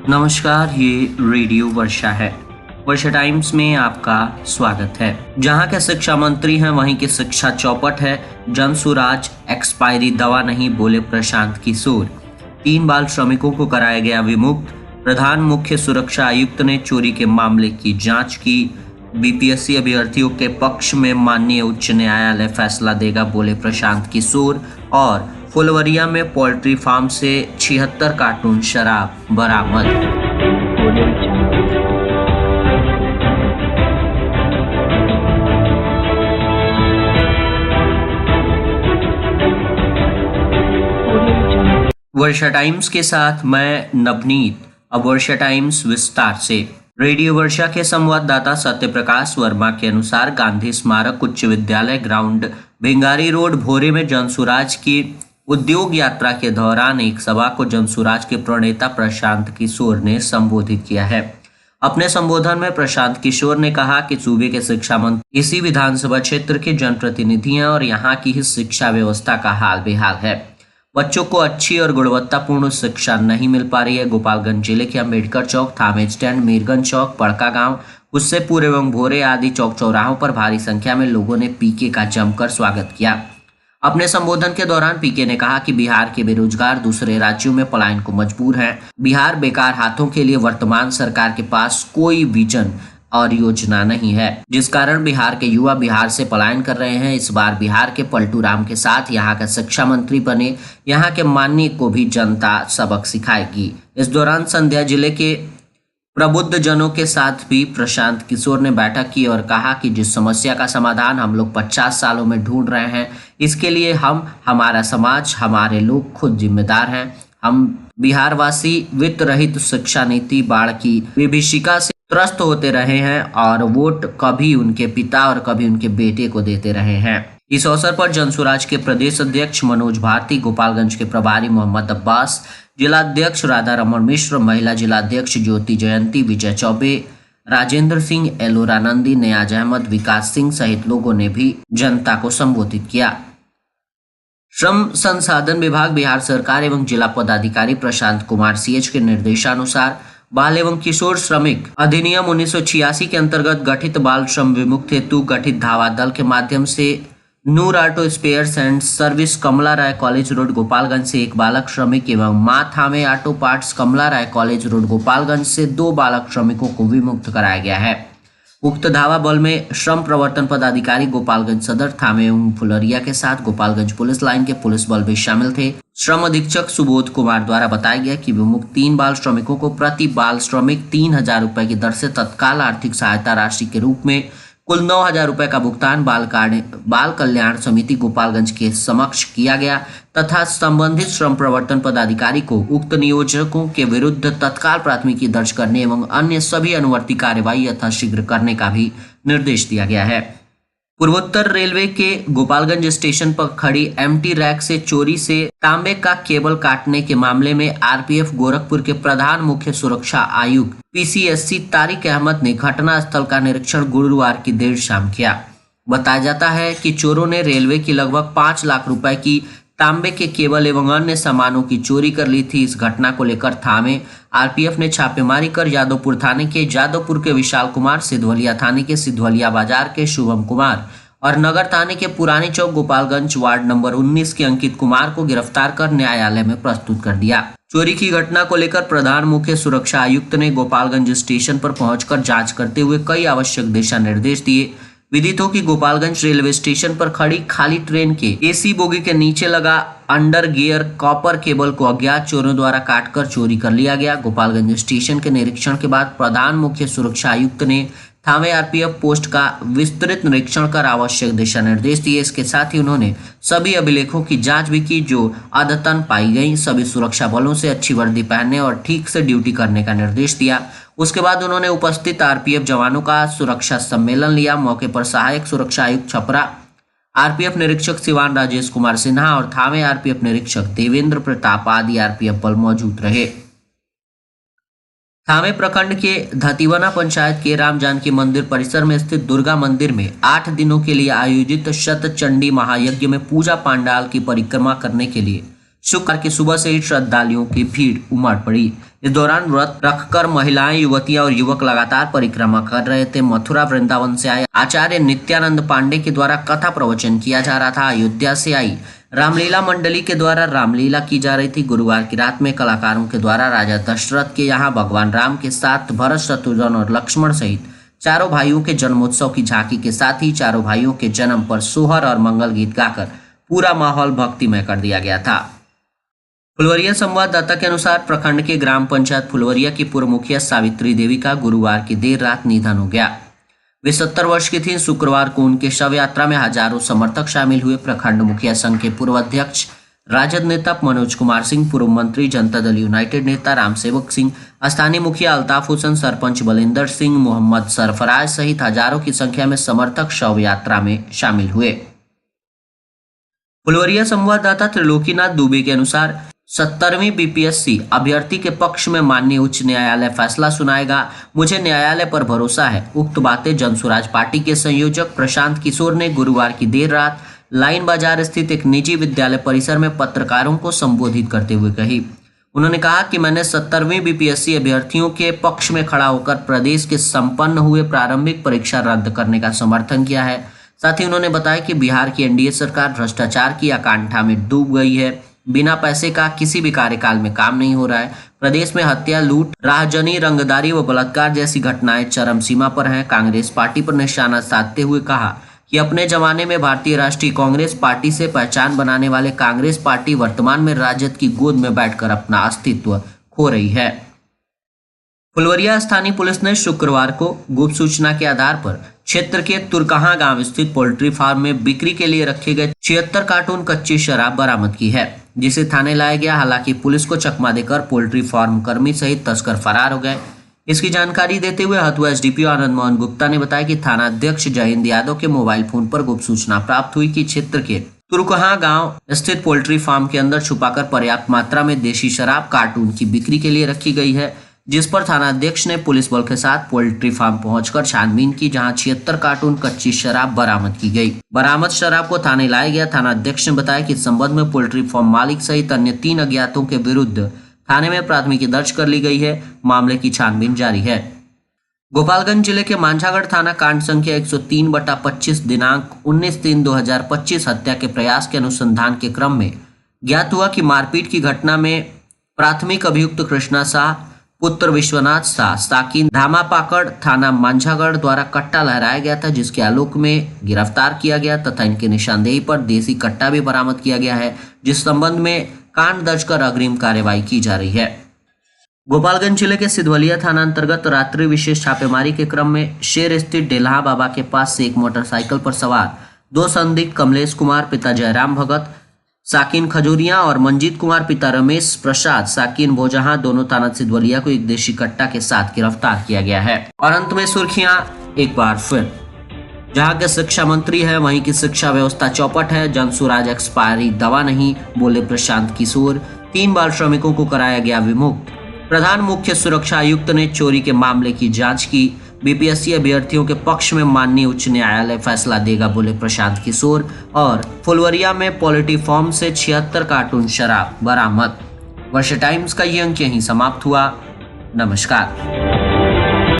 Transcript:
नमस्कार, ये रेडियो वर्षा है। वर्षा टाइम्स में आपका स्वागत है। जहां के शिक्षा मंत्री हैं वहीं की शिक्षा चौपट है। जनसुराज एक्सपायरी दवा नहीं, बोले प्रशांत किशोर। 3 बाल श्रमिकों को कराया गया विमुक्त। प्रधान मुख्य सुरक्षा आयुक्त ने चोरी के मामले की जांच की। बीपीएससी अभ्यर्थियों के पक्ष में माननीय उच्च न्यायालय फैसला देगा, बोले प्रशांत किशोर। और फुलवरिया में पोल्ट्री फार्म से 76 कार्टून शराब बरामद। वर्षा टाइम्स के साथ मैं नवनीत। अब वर्षा टाइम्स विस्तार से। रेडियो वर्षा के संवाददाता सत्य प्रकाश वर्मा के अनुसार गांधी स्मारक उच्च विद्यालय ग्राउंड भिंगारी रोड भोरे में जनसुराज की उद्योग यात्रा के दौरान एक सभा को जनसुराज के प्रणेता प्रशांत किशोर ने संबोधित किया है। अपने संबोधन में प्रशांत किशोर ने कहा कि सूबे के शिक्षा मंत्री इसी विधानसभा क्षेत्र के जनप्रतिनिधि हैं और यहाँ की ही शिक्षा व्यवस्था का हाल बेहाल है। बच्चों को अच्छी और गुणवत्तापूर्ण शिक्षा नहीं मिल पा रही है। गोपालगंज जिले के अंबेडकर चौक, थामे स्टैंड, मीरगंज चौक, पड़का गांव, हुस्सेपुर एवं भोरे आदि चौक चौराहों पर भारी संख्या में लोगों ने पीके का जमकर स्वागत किया। अपने संबोधन के दौरान पीके ने कहा कि बिहार के बेरोजगार दूसरे राज्यों में पलायन को मजबूर हैं। बिहार बेकार हाथों के लिए वर्तमान सरकार के पास कोई विजन और योजना नहीं है, जिस कारण बिहार के युवा बिहार से पलायन कर रहे हैं। इस बार बिहार के पलटू राम के साथ यहाँ का शिक्षा मंत्री बने, यहाँ के माननीय को भी जनता सबक सिखाएगी। इस दौरान संध्या जिले के प्रबुद्ध जनों के साथ भी प्रशांत किशोर ने बैठक की और कहा कि जिस समस्या का समाधान हम लोग 50 सालों में ढूंढ रहे हैं, इसके लिए हम, हमारा समाज, हमारे लोग खुद जिम्मेदार हैं। हम बिहारवासी वित्त रहित शिक्षा नीति, बाढ़ की विभीषिका से त्रस्त होते रहे हैं और वोट कभी उनके पिता और कभी उनके बेटे को देते रहे हैं। इस अवसर पर जनसुराज के प्रदेश अध्यक्ष मनोज भारती, गोपालगंज के प्रभारी मोहम्मद अब्बास, जिलाध्यक्ष राधा रमन मिश्र, महिला जिलाध्यक्ष ज्योति जयंती, विजय चौबे, राजेंद्र सिंह, एलोरा नंदी, नियाज अहमद, विकास सिंह सहित लोगों ने भी जनता को संबोधित किया। श्रम संसाधन विभाग, बिहार सरकार एवं जिला पदाधिकारी प्रशांत कुमार सीएच के निर्देशानुसार बाल एवं किशोर श्रमिक अधिनियम 1986 के अंतर्गत गठित बाल श्रम विमुक्त हेतु गठित धावा दल के माध्यम से Noor auto spares and service, Kamla Rai college road, Gopalganj से 1 बालक श्रमिक एवं मां थामे auto parts, Kamla Rai college road, Gopalganj से 2 बालक श्रमिकों को विमुक्त कराया गया है। उक्त धावा बल में श्रम प्रवर्तन पदाधिकारी गोपालगंज सदर, थामे एवं फुलरिया के साथ गोपालगंज पुलिस लाइन के पुलिस बल भी शामिल थे। श्रम अधीक्षक सुबोध कुमार द्वारा बताया गया कि विमुक्त 3 बाल श्रमिकों को प्रति बाल श्रमिक 3000 रुपए की दर से तत्काल आर्थिक सहायता राशि के रूप में कुल 9000 रुपए का भुगतान बाल कल्याण समिति गोपालगंज के समक्ष किया गया तथा संबंधित श्रम प्रवर्तन पदाधिकारी को उक्त नियोजकों के विरुद्ध तत्काल प्राथमिकी दर्ज करने एवं अन्य सभी अनुवर्ती कार्यवाही यथाशीघ्र करने का भी निर्देश दिया गया है। पूर्वोत्तर रेलवे के गोपालगंज स्टेशन पर खड़ी एमटी रैक से चोरी से तांबे का केबल काटने के मामले में आरपीएफ गोरखपुर के प्रधान मुख्य सुरक्षा आयुक्त पीसीएससी तारिक अहमद ने घटना स्थल का निरीक्षण गुरुवार की देर शाम किया। बताया जाता है कि चोरों ने रेलवे की लगभग 5 लाख रुपए की तांबे के केबल एवं अन्य सामानों की चोरी कर ली थी। इस घटना को लेकर थामे आरपीएफ ने छापेमारी कर यादवपुर थाने के यादवपुर के विशाल कुमार, सिद्धवलिया थाने के सिद्धवलिया बाजार के शुभम कुमार और नगर थाने के पुरानी चौक गोपालगंज वार्ड नंबर 19 के अंकित कुमार को गिरफ्तार कर न्यायालय में प्रस्तुत कर दिया। चोरी की घटना को लेकर प्रधान मुख्य सुरक्षा आयुक्त ने गोपालगंज स्टेशन पर पहुंचकर जांच करते हुए कई आवश्यक दिशा निर्देश दिए। विदित हो कि गोपालगंज रेलवे स्टेशन पर खड़ी खाली ट्रेन के एसी बोगी के नीचे लगा अंडर गियर कॉपर केबल को अज्ञात चोरों द्वारा काटकर चोरी कर लिया गया। गोपालगंज स्टेशन के निरीक्षण के बाद प्रधान मुख्य सुरक्षा आयुक्त ने थावे आरपीएफ पोस्ट का विस्तृत निरीक्षण कर आवश्यक दिशा निर्देश दिए। इसके साथ ही उन्होंने सभी अभिलेखों की जांच भी की जो अद्यतन पाई गई। सभी सुरक्षा बलों से अच्छी वर्दी पहनने और ठीक से ड्यूटी करने का निर्देश दिया। उसके बाद उन्होंने उपस्थित आरपीएफ जवानों का सुरक्षा सम्मेलन लिया। मौके पर सहायक सुरक्षा आयुक्त छपरा, आरपीएफ निरीक्षक सिवान राजेश कुमार सिन्हा और थावे आरपीएफ निरीक्षक देवेंद्र प्रताप आदि आरपीएफ बल मौजूद रहे। थावे प्रखंड के धतीवना पंचायत के राम जानकी मंदिर परिसर में स्थित दुर्गा मंदिर में 8 दिनों के लिए आयोजित शतचंडी महायज्ञ में पूजा पांडाल की परिक्रमा करने के लिए शुक्रवार की सुबह से ही श्रद्धालुओं की भीड़ उमड़ पड़ी। इस दौरान व्रत रखकर महिलाएं, युवतियां और युवक लगातार परिक्रमा कर रहे थे। मथुरा वृंदावन से आए आचार्य नित्यानंद पांडे के द्वारा कथा प्रवचन किया जा रहा था। अयोध्या से आई रामलीला मंडली के द्वारा रामलीला की जा रही थी। गुरुवार की रात में कलाकारों के द्वारा राजा दशरथ के यहाँ भगवान राम के साथ भरत, शत्रुघ्न और लक्ष्मण सहित चारों भाइयों के जन्मोत्सव की झांकी के साथ ही चारों भाइयों के जन्म पर सोहर और मंगल गीत गाकर पूरा माहौल भक्तिमय कर दिया गया था। फुलवरिया संवाददाता के अनुसार प्रखंड के ग्राम पंचायत फुलवरिया की पूर्व मुखिया सावित्री देवी का गुरुवार की देर रात निधन हो गया। वे 70 वर्ष की थी। शुक्रवार को उनके शव यात्रा में हजारों समर्थक शामिल हुए। प्रखंड मुखिया संघ के पूर्व अध्यक्ष राजद नेता मनोज कुमार सिंह, पूर्व मंत्री जनता दल यूनाइटेड नेता रामसेवक सिंह, स्थानीय मुखिया अल्ताफ हुसैन, सरपंच बलिंदर सिंह, मोहम्मद सरफराज सहित हजारों की संख्या में समर्थक शव यात्रा में शामिल हुए। फुलवरिया संवाददाता त्रिलोकीनाथ दुबे के अनुसार 70वीं बीपीएससी अभ्यर्थी के पक्ष में माननीय उच्च न्यायालय फैसला सुनाएगा। मुझे न्यायालय पर भरोसा है। उक्त बातें जनसुराज पार्टी के संयोजक प्रशांत किशोर ने गुरुवार की देर रात लाइन बाजार स्थित एक निजी विद्यालय परिसर में पत्रकारों को संबोधित करते हुए कही। उन्होंने कहा कि मैंने 70वीं बीपीएससी अभ्यर्थियों के पक्ष में खड़ा होकर प्रदेश के संपन्न हुए प्रारंभिक परीक्षा रद्द करने का समर्थन किया है। साथ ही उन्होंने बताया कि बिहार की एनडीए सरकार भ्रष्टाचार की आकांक्षा में डूब गई है। बिना पैसे का किसी भी कार्यकाल में काम नहीं हो रहा है। प्रदेश में हत्या, लूट, राहजनी, रंगदारी व बलात्कार जैसी घटनाएं चरम सीमा पर हैं। कांग्रेस पार्टी पर निशाना साधते हुए कहा कि अपने जमाने में भारतीय राष्ट्रीय कांग्रेस पार्टी से पहचान बनाने वाले कांग्रेस पार्टी वर्तमान में राजद की गोद में बैठकर अपना अस्तित्व खो रही है। फुलवरिया स्थानीय पुलिस ने शुक्रवार को गुप्त सूचना के आधार पर क्षेत्र के तुरकहा गांव स्थित पोल्ट्री फार्म में बिक्री के लिए रखे गए 76 कार्टून कच्ची शराब बरामद की है, जिसे थाने लाया गया। हालांकि पुलिस को चकमा देकर पोल्ट्री फार्म कर्मी सहित तस्कर फरार हो गए। इसकी जानकारी देते हुए हथुआ एसडीपीओ आनंद मोहन गुप्ता ने बताया कि थाना अध्यक्ष जयहिंद यादव के मोबाइल फोन पर गुप्त सूचना प्राप्त हुई कि क्षेत्र के तुरकहा गांव स्थित पोल्ट्री फार्म के अंदर छुपाकर पर्याप्त मात्रा में देशी शराब कार्टून की बिक्री के लिए रखी गई है, जिस पर थाना अध्यक्ष ने पुलिस बल के साथ पोल्ट्री फार्म पहुंचकर छानबीन की, जहां 76 कार्टून कच्ची शराब बरामद की गई। बरामद शराब को थाने लाया गया। थाना अध्यक्ष ने बताया कि इस संबंध में पोल्ट्री फार्म मालिक सहित अन्य 3 अज्ञातों के विरुद्ध थाने में प्राथमिकी दर्ज कर ली गई है। मामले की छानबीन जारी है। गोपालगंज जिले के मांझागढ़ थाना कांड संख्या 103/25 दिनांक 19/3/2025 हत्या के प्रयास के अनुसंधान के क्रम में ज्ञात हुआ कि मारपीट की घटना में प्राथमिक अभियुक्त कृष्णा शाह पुत्र विश्वनाथ शाह साकिन धामापाकड़ थाना मांझागढ़ द्वारा कट्टा लहराया गया था, जिसके आलोक में गिरफ्तार किया गया तथा इनके निशानदेही पर देसी कट्टा भी बरामद किया गया है, जिस संबंध में कांड दर्ज कर अग्रिम कार्यवाही की जा रही है। गोपालगंज जिले के सिधवलिया थाना अंतर्गत रात्रि विशेष छापेमारी के क्रम में शेर स्थित डेल्हा बाबा के पास से एक मोटरसाइकिल पर सवार 2 संदिग्ध कमलेश कुमार पिता जयराम भगत साकिन खजूरिया और मंजीत कुमार पिता रमेश प्रसाद साकिन भोजहा दोनों थाना सिधवलिया को एक देशी कट्टा के साथ गिरफ्तार किया गया है। और अंत में सुर्खियां एक बार फिर। जहां के शिक्षा मंत्री है वहीं की शिक्षा व्यवस्था चौपट है। जनसुराज एक्सपायरी दवा नहीं, बोले प्रशांत किशोर। 3 बाल श्रमिकों को कराया गया विमुक्त। प्रधान मुख्य सुरक्षा आयुक्त ने चोरी के मामले की जांच की। बीपीएससी अभ्यर्थियों के पक्ष में माननीय उच्च न्यायालय फैसला देगा, बोले प्रशांत किशोर। और फुलवरिया में पोल्ट्री फार्म से 76 कार्टून शराब बरामद। वर्षा टाइम्स का ये अंक यहीं समाप्त हुआ। नमस्कार।